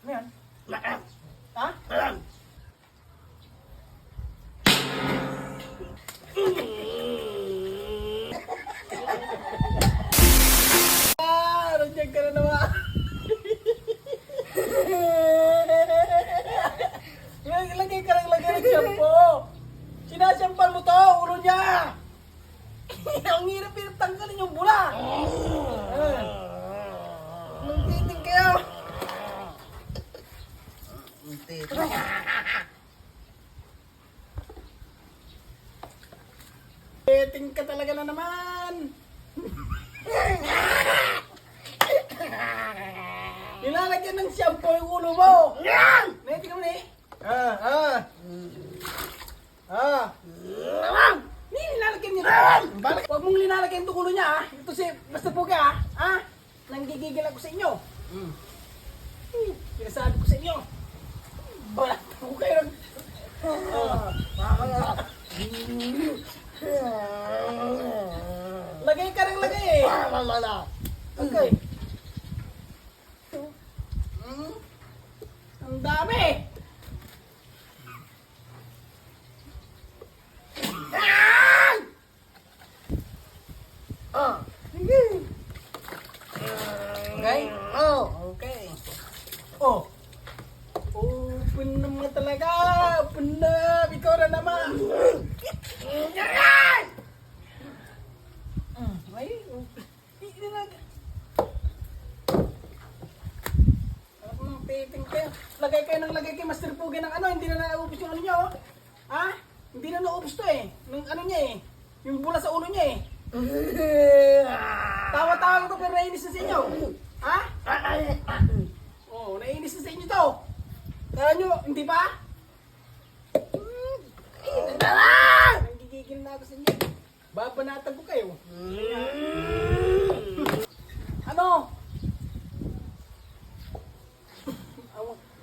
Ano yan? Ha? Nandiyan ka na naman. Lagay ka ng lagay ng shampoo. Sinasampal mo to, ulo niya. Ang hirap-hirap tanggalin yung bula. Magtiting kayo. Magtiting. Magtiting ka talaga na naman. Nilalagyan ng shampoo yung ulo mo. Naitin ka mo na eh. Nilalagyan niya na. Huwag mong linalagyan itong ulo niya ah. Ito si basta po ka ah. Nanggigigil ako sa inyo. Sinasabi ko sa inyo. Balat ako kayo. Lagay ka ng lagay eh. Okay. Ang dami. Okay? Okay. Open naman talaga. Open na. Ikaw na naman. Ay, hindi na. Piping kayo. Lagay kayo ng lagay kayo. Master Pugi ng ano. Hindi na naubos yung ano nyo. Ha? Hindi na naubos to eh. Yung ano niya eh. Yung bula sa ulo niya eh. Tawa-tawa ko to pero nainis na sa inyo. Ha? Oo, nainis na sa inyo to. Kaya nyo, hindi ba? Nanggigigil na ako sa inyo. Babanatan ko kayo. Ano?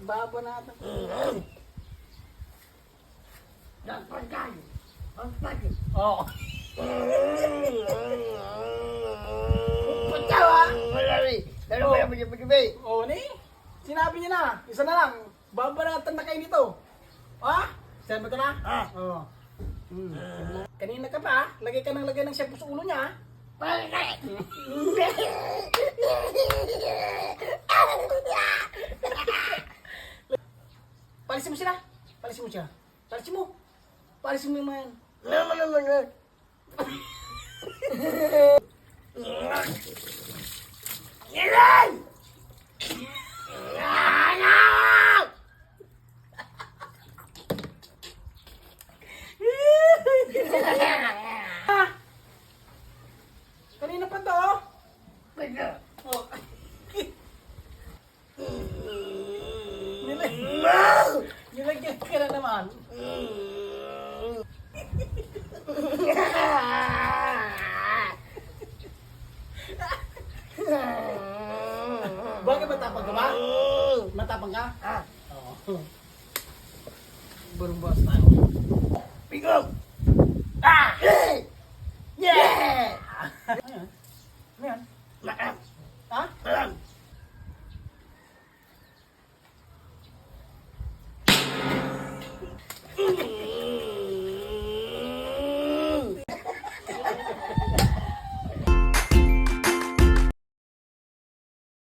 Babanatan ko. Oo. Pagkawa! Oo, ni? Sinabi niya na. Isa na lang. Babanatan na kayo nito. Ha? Sabi ko na? Oo. Kanina ka pa, lagay ka ng lagay ng shampoo sa ulo niya. Palisin mo sila. Palisin mo siya. Palisin mo. Palisin mo yung mga yan. Kanina pa to. Oh. Nilagyan ka na naman. Bakit matapang ka ba? Matapang ka? Oo. Burong boss tayo. Pigo! Yeah! Ayan. Ayan.